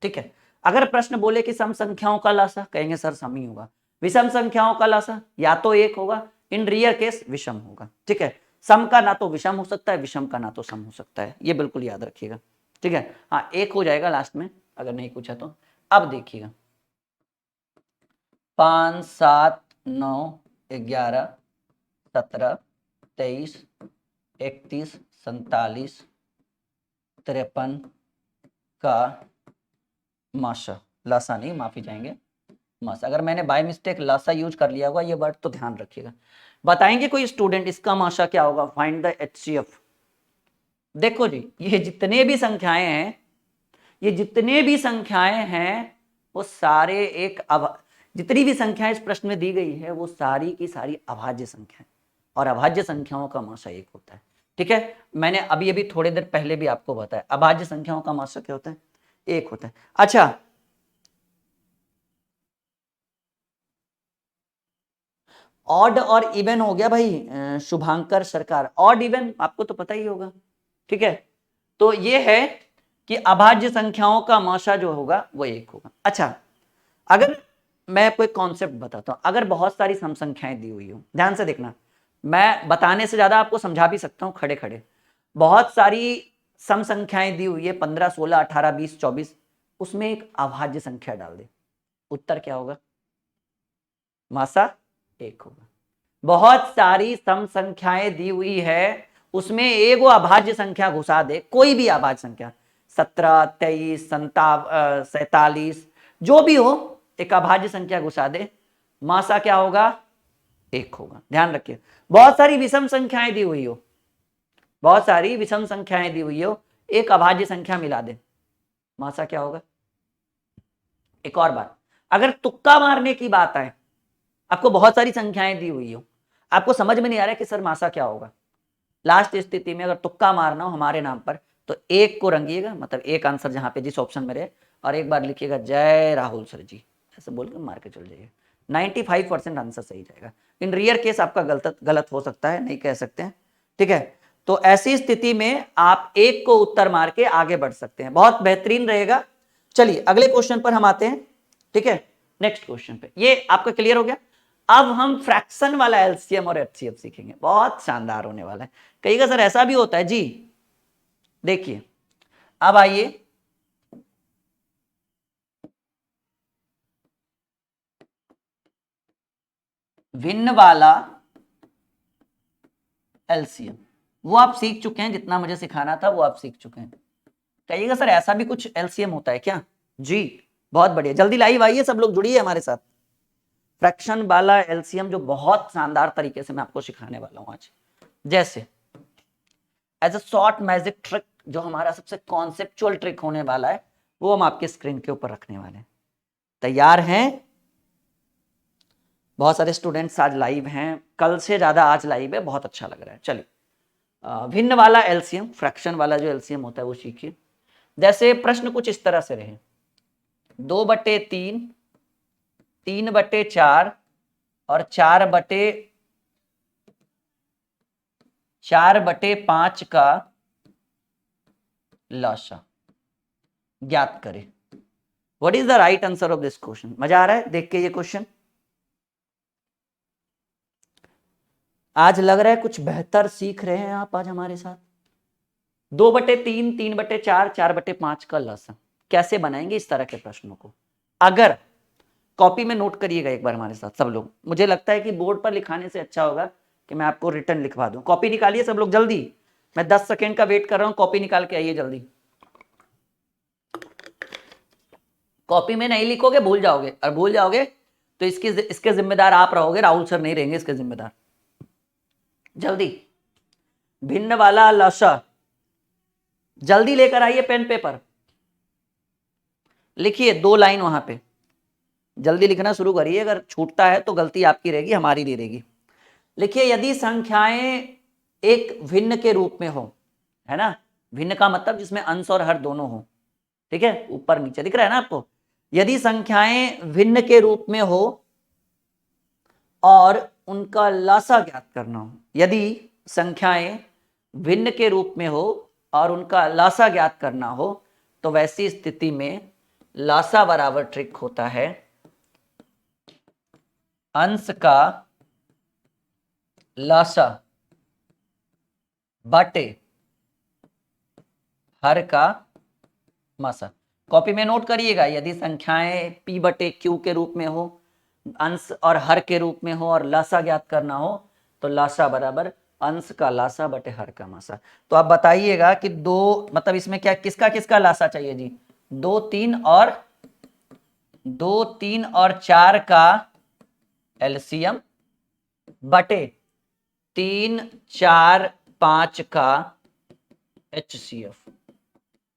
ठीक है, अगर प्रश्न बोले कि सम संख्याओं का लसा, कहेंगे सर सम ही होगा। विषम संख्याओं का लसा या तो 1 होगा, इन रियर केस विषम होगा। ठीक है, सम का ना तो विषम हो सकता है, विषम का ना तो सम हो सकता है, ये बिल्कुल याद रखिएगा। ठीक है, हाँ 1 हो जाएगा लास्ट में अगर नहीं पूछा तो। अब देखिएगा, 5, 7, 9, 11, 17, 23, 31, 47, 53 का माशा, लासा नहीं, माफी चाहेंगे, माशा। अगर मैंने बाय मिस्टेक लासा यूज कर लिया होगा ये वर्ड तो ध्यान रखिएगा। बताएंगे कोई स्टूडेंट इसका माशा क्या होगा? Find the HCF. देखो जी, ये जितने भी संख्याएं हैं, ये जितने भी संख्याएं हैं वो सारे जितनी भी संख्याएं इस प्रश्न में दी गई है वो सारी की सारी अभाज्य संख्याएं, और अभाज्य संख्याओं का माशा 1 होता है। ठीक है, मैंने अभी अभी थोड़ी देर पहले भी आपको बताया अभाज्य संख्याओं का माशा क्या होता है? 1 होता है। अच्छा, ऑड और इवन हो गया भाई, शुभांकर सरकार, ऑड इवन आपको तो पता ही होगा। ठीक है, तो ये है कि अभाज्य संख्याओं का माशा जो होगा वो 1 होगा। अच्छा, अगर मैं आपको एक कॉन्सेप्ट बताता हूं, अगर बहुत सारी सम संख्याएं दी हुई हो, ध्यान से देखना, मैं बताने से ज्यादा आपको समझा भी सकता हूं खड़े खड़े। बहुत सारी सम संख्याएं दी हुई है, 15, 16, 18, 20, 24, उसमें एक अभाज्य संख्या डाल दे, उत्तर क्या होगा? माशा 1 होगा। बहुत सारी सम संख्याएं दी हुई है, उसमें एक वो अभाज्य संख्या घुसा दे, कोई भी अभाज्य संख्या, 17, 23, 47, जो भी हो, एक अभाज्य संख्या घुसा दे, माशा क्या होगा? 1 होगा। ध्यान रखिए, बहुत सारी विषम संख्याएं दी हुई हो, बहुत सारी विषम संख्याएं दी हुई हो, एक अभाज्य संख्या मिला दे, माशा क्या होगा? एक और बात, अगर तुक्का मारने की बात आए, आपको बहुत सारी संख्याएं दी हुई हो, आपको समझ में नहीं आ रहा है कि सर माशा क्या होगा, लास्ट स्थिति में अगर तुक्का मारना हो हमारे नाम पर तो 1 को रंगिएगा, मतलब एक आंसर जहां पे जिस ऑप्शन में रहे, और एक बार लिखिएगा जय राहुल सर जी, ऐसे बोल के मार के चल जाइए, 95% आंसर सही जाएगा। इन रियर केस आपका गलत हो सकता है, नहीं कह सकते हैं। ठीक है, तो ऐसी स्थिति में आप 1 को उत्तर मार के आगे बढ़ सकते हैं, बहुत बेहतरीन रहेगा। चलिए अगले क्वेश्चन पर हम आते हैं। ठीक है, नेक्स्ट क्वेश्चन पे, ये आपका क्लियर हो गया। अब हम फ्रैक्शन वाला एलसीएम और एचसीएफ सीखेंगे, बहुत शानदार होने वाला है। कई का सर ऐसा भी होता है जी, देखिए अब आइए भिन्न वाला एलसीएम, वो आप सीख चुके हैं, जितना मुझे सिखाना था वो आप सीख चुके हैं। कहिएगा सर ऐसा भी कुछ एलसीएम होता है क्या? जी बहुत बढ़िया, जल्दी लाइव आइए, सब लोग जुड़िए हमारे साथ। फ्रैक्शन वाला एलसीएम जो बहुत शानदार तरीके से मैं आपको सिखाने वाला हूं आज। जैसे as a short magic trick, जो हमारा सबसे कॉन्सेप्चुअल ट्रिक होने वाला है, वो हम आपके स्क्रीन के ऊपर रखने वाले हैं। तैयार हैं? बहुत सारे स्टूडेंट्स आज लाइव हैं, कल से ज्यादा आज लाइव है, बहुत अच्छा लग रहा है। चलिए भिन्न वाला एलसीएम, फ्रैक्शन वाला जो एलसीएम होता है वो सीखिए। जैसे प्रश्न कुछ इस तरह से रहे, 2/3, 3/4 और 4/5 का लॉसा ज्ञात करें। What is the right answer of this question? मजा आ रहा है देख के ये क्वेश्चन? आज लग रहा है कुछ बेहतर सीख रहे हैं आप आज हमारे साथ। 2/3, 3/4, 4/5 का लॉसा कैसे बनाएंगे इस तरह के प्रश्नों को? अगर कॉपी में नोट करिएगा एक बार हमारे साथ सब लोग, मुझे लगता है कि बोर्ड पर लिखाने से अच्छा होगा कि मैं आपको रिटर्न लिखवा दूं। कॉपी निकालिए सब लोग जल्दी, मैं 10 सेकेंड का वेट कर रहा हूं, कॉपी निकाल के आइए जल्दी। कॉपी में नहीं लिखोगे भूल जाओगे, और भूल जाओगे तो इसके जिम्मेदार आप रहोगे, राहुल सर नहीं रहेंगे इसके जिम्मेदार। जल्दी भिन्न वाला लॉसा जल्दी लेकर आइए, पेन पेपर लिखिए, 2 लाइन वहां पे जल्दी लिखना शुरू करिए, अगर छूटता है तो गलती आपकी रहेगी, हमारी नहीं रहेगी। लिखिए यदि संख्याएं एक भिन्न के रूप में हो, है ना, भिन्न का मतलब जिसमें अंश और हर दोनों हो, ठीक है, ऊपर नीचे दिख रहा है ना आपको। यदि संख्याएं भिन्न के रूप में हो और उनका लासा ज्ञात करना हो, यदि संख्याएं भिन्न के रूप में हो और उनका लासा ज्ञात करना हो, तो वैसी स्थिति में लासा बराबर ट्रिक होता है अंश का लासा बटे हर का मासा। कॉपी में नोट करिएगा, यदि संख्याएं p/q के रूप में हो, अंश और हर के रूप में हो और लासा ज्ञात करना हो, तो लासा बराबर अंश का लासा बटे हर का मासा। तो आप बताइएगा कि दो मतलब इसमें क्या किसका किसका लासा चाहिए जी? 2, 3 और 4 का एलसीएम बटे 3, 4, 5 का HCF।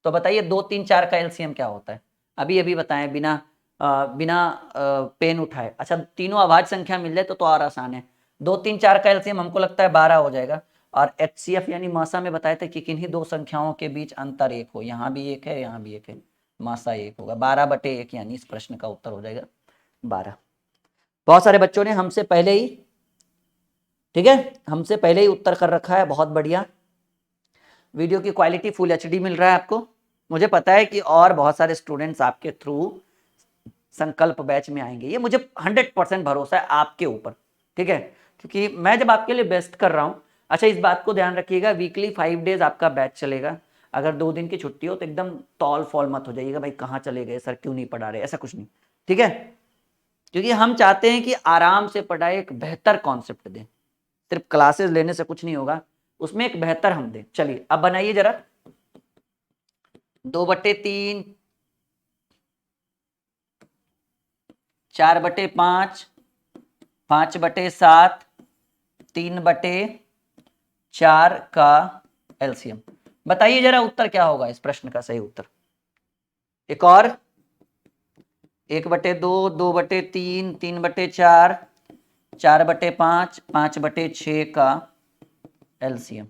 तो बताइए 2, 3, 4 का एलसीएम क्या होता है? अभी अभी बताएं बिना पेन उठाए। अच्छा तीनों अभाज्य संख्या मिल जाए तो और आसान है। 2, 3, 4 का एलसीएम हमको लगता है 12 हो जाएगा। और HCF यानी मासा में बताए थे कि किन्हीं दो संख्याओं के बीच अंतर 1 हो, यहाँ भी 1 है यहाँ भी 1 है, मासा 1 होगा, 12/1 यानी इस प्रश्न का उत्तर हो जाएगा 12। बहुत सारे बच्चों ने हमसे पहले ही, ठीक है, हमसे पहले ही उत्तर कर रखा है, बहुत बढ़िया। वीडियो की क्वालिटी फुल HD मिल रहा है आपको। मुझे पता है कि और बहुत सारे स्टूडेंट्स आपके थ्रू संकल्प बैच में आएंगे, ये मुझे 100% भरोसा है आपके ऊपर, ठीक है, क्योंकि मैं जब आपके लिए बेस्ट कर रहा हूँ। अच्छा इस बात को ध्यान रखिएगा, वीकली 5 डेज आपका बैच चलेगा। अगर 2 दिन की छुट्टी हो तो एकदम तौल फॉल मत हो जाइएगा, भाई कहाँ चले गए सर, क्यों नहीं पढ़ा रहे, ऐसा कुछ नहीं, ठीक है, क्योंकि हम चाहते हैं कि आराम से पढ़ाए, एक बेहतर कॉन्सेप्ट दें। सिर्फ क्लासेस लेने से कुछ नहीं होगा, उसमें एक बेहतर हम दें। चलिए अब बनाइए जरा 2/3, 4/5, 5/7, 3/4 का एलसीएम। बताइए जरा उत्तर क्या होगा इस प्रश्न का सही उत्तर? एक और 1/2, 2/3, 3/4, 4/5, 5/6 का एलसीएम।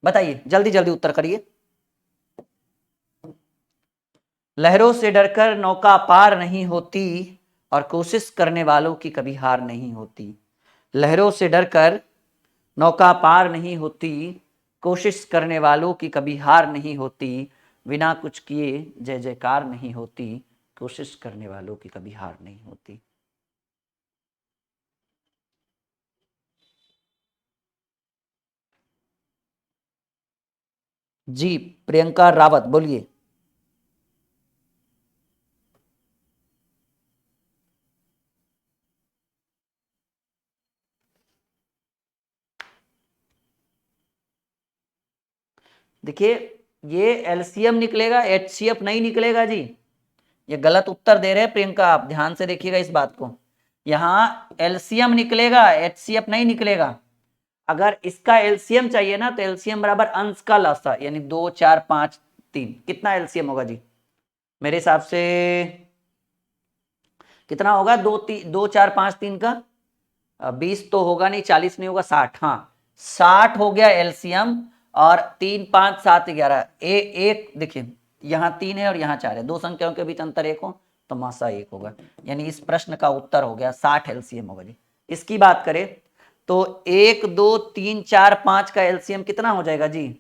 बताइए जल्दी जल्दी उत्तर करिए। लहरों से डरकर नौका पार नहीं होती और कोशिश करने वालों की कभी हार नहीं होती। लहरों से डरकर नौका पार नहीं होती, कोशिश करने वालों की कभी हार नहीं होती, बिना कुछ किए जय जयकार नहीं होती, कोशिश करने वालों की कभी हार नहीं होती। जी प्रियंका रावत बोलिए। देखिए ये एलसीएम निकलेगा, एचसीएफ नहीं निकलेगा जी। ये गलत उत्तर दे रहे हैं प्रियंका, आप ध्यान से देखिएगा इस बात को। यहाँ एलसीएम निकलेगा, एचसीएफ नहीं निकलेगा। अगर इसका एलसीएम चाहिए ना तो एलसीएम बराबर अंश का लसा, यानी 2 4 5 3। कितना एलसीएम होगा जी? मेरे हिसाब से कितना होगा? 2 4 5 3 का 20 तो होगा नहीं, 40 नहीं होगा, 60। हाँ 60 हो गया एलसीएम। और 3 5 7 11 एक देखिए यहाँ 3 है और यहाँ 4 है, दो संख्याओं के बीच अंतर 1 हो तो मासा 1 होगा। यानी इस प्रश्न का उत्तर हो गया 60 एलसीएम होगा जी। इसकी बात करें तो 1 2 3 4 5 का एलसीएम कितना हो जाएगा जी?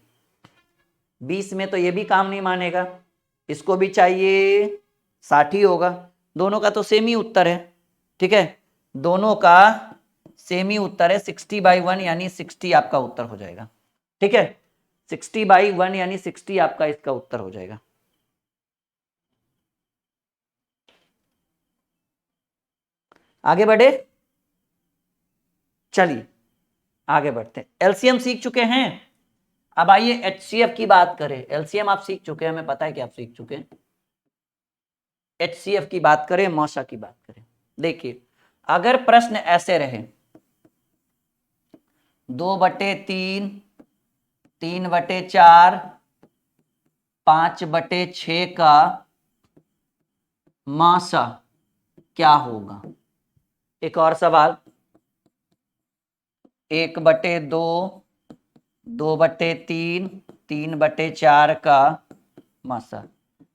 20 में तो ये भी काम नहीं मानेगा, इसको भी चाहिए 60 ही होगा। दोनों का तो सेम ही उत्तर है, ठीक है, दोनों का सेम ही उत्तर है। 60/1 यानी 60 आपका उत्तर हो जाएगा, ठीक है। 60/1 यानी 60 आपका इसका उत्तर हो जाएगा। आगे बढ़े, चलिए आगे बढ़ते हैं। एलसीएम सीख चुके हैं, अब आइए एचसीएफ की बात करें। एलसीएम आप सीख चुके हैं, हमें पता है कि आप सीख चुके हैं। एचसीएफ की बात करें, मौसा की बात करें। देखिए अगर प्रश्न ऐसे रहे 2/3, 3/4, 5/6 का मासा क्या होगा? एक और सवाल 1/2, 2/3, 3/4 का मासा।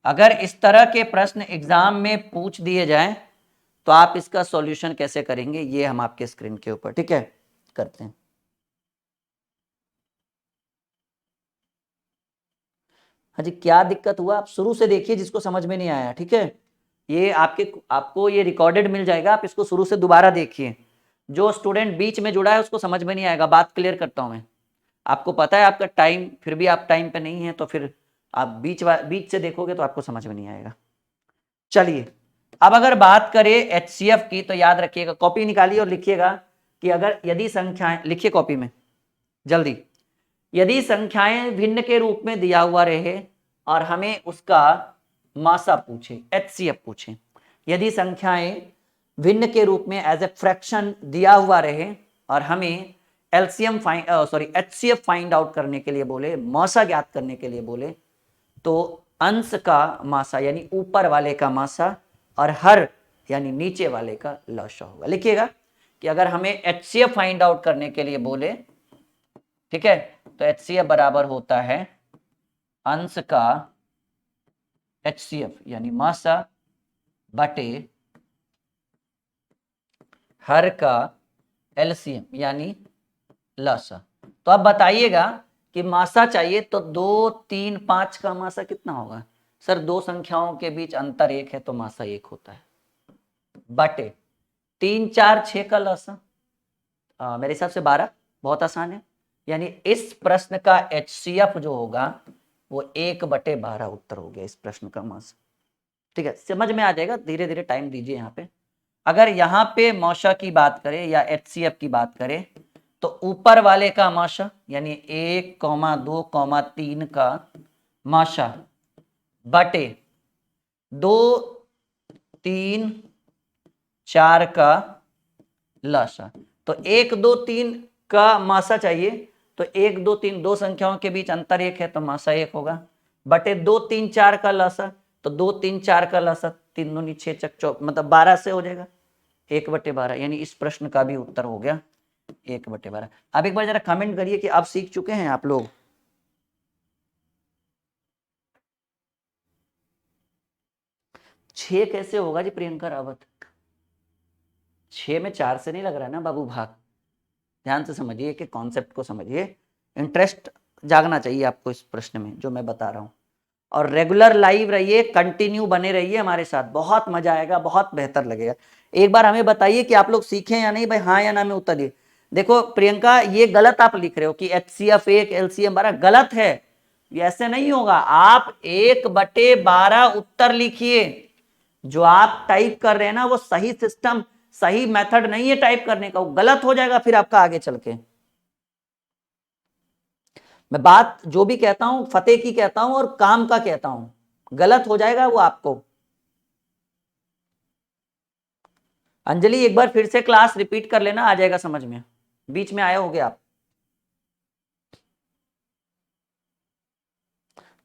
अगर इस तरह के प्रश्न एग्जाम में पूछ दिए जाएं तो आप इसका सॉल्यूशन कैसे करेंगे, ये हम आपके स्क्रीन के ऊपर, ठीक है, करते हैं। हाँ जी, क्या दिक्कत हुआ? आप शुरू से देखिए जिसको समझ में नहीं आया, ठीक है। ये आपको ये रिकॉर्डेड मिल जाएगा, आप इसको शुरू से दोबारा देखिए। जो स्टूडेंट बीच में जुड़ा है उसको समझ में नहीं आएगा। बात क्लियर करता हूं मैं, आपको पता है आपका टाइम, फिर भी आप टाइम पे नहीं है तो फिर आप बीच से देखोगे तो आपको समझ में नहीं आएगा। चलिए अब अगर बात करें एचसीएफ की तो याद रखिएगा, कॉपी निकालिए और लिखिएगा कि अगर यदि संख्याएं, लिखिए कॉपी में जल्दी, यदि संख्याएं भिन्न के रूप में दिया हुआ रहे और हमें उसका मासा पूछे, एचसीएफ पूछे, यदि संख्याएं भिन्न के रूप में एज ए फ्रैक्शन दिया हुआ रहे और हमें एचसीएफ फाइंड आउट करने के लिए बोले, मासा ज्ञात करने के लिए बोले, तो अंश का मासा यानी ऊपर वाले का मासा और हर यानी नीचे वाले का लसा होगा। लिखिएगा कि अगर हमें एचसीएफ फाइंड आउट करने के लिए बोले, ठीक है, तो एचसीएफ बराबर होता है अंश का एचसीएफ यानी मासा बटे हर का एलसीएम यानी लसा। तो अब बताइएगा कि मासा चाहिए तो 2 3 5 का मासा कितना होगा? सर दो संख्याओं के बीच अंतर 1 है तो मासा 1 होता है, बटे 3 4 6 का लसा मेरे हिसाब से 12। बहुत आसान है, यानी इस प्रश्न का एचसीएफ जो होगा वो 1/12 उत्तर हो गया इस प्रश्न का मासा। ठीक है, समझ में आ जाएगा, धीरे धीरे टाइम दीजिए यहाँ पे। अगर यहाँ पे मौसा की बात करें या एचसीएफ की बात करें तो ऊपर वाले का माशा यानी 1, 2, 3 का माशा बटे 2 3 4 का लाशा। तो 1 2 3 का मासा चाहिए तो 1 2 3 दो संख्याओं के बीच अंतर 1 है तो मासा 1 होगा, बटे 2 3 4 का लाशा तो 2 3 4 का लाशा 3 दूनी 6 चक 4 मतलब 12 से हो जाएगा 1/12। यानी इस प्रश्न का भी उत्तर हो गया 1/12। अब एक बार जरा कमेंट करिए कि आप सीख चुके हैं आप लोग। छह कैसे होगा जी प्रियंका रावत? 6 में 4 से नहीं लग रहा है ना बाबू भाग। ध्यान से समझिए कि कॉन्सेप्ट को समझिए, इंटरेस्ट जागना चाहिए आपको इस प्रश्न में जो मैं बता रहा हूं। और रेगुलर लाइव रहिए, कंटिन्यू बने रहिए हमारे साथ, बहुत मजा आएगा, बहुत बेहतर लगेगा। एक बार हमें बताइए कि आप लोग सीखे या नहीं भाई, हाँ या ना में उत्तर दिए। देखो प्रियंका ये गलत आप लिख रहे हो कि एचसीएफ 1 एलसीएम 12, गलत है। ये ऐसे नहीं होगा। आप 1/12 उत्तर लिखिए। जो आप टाइप कर रहे हैं ना वो सही सिस्टम, सही मेथड नहीं है टाइप करने का, वो गलत हो जाएगा फिर आपका आगे चल के। मैं बात जो भी कहता हूं फतेह की कहता हूं और काम का कहता हूं, गलत हो जाएगा वो आपको। अंजलि एक बार फिर से क्लास रिपीट कर लेना, आ जाएगा समझ में, बीच में आए होगे आप।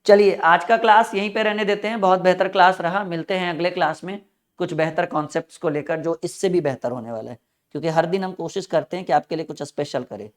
चलिए आज का क्लास यहीं पे रहने देते हैं, बहुत बेहतर क्लास रहा। मिलते हैं अगले क्लास में कुछ बेहतर कॉन्सेप्ट्स को लेकर जो इससे भी बेहतर होने वाला है, क्योंकि हर दिन हम कोशिश करते हैं कि आपके लिए कुछ स्पेशल करें।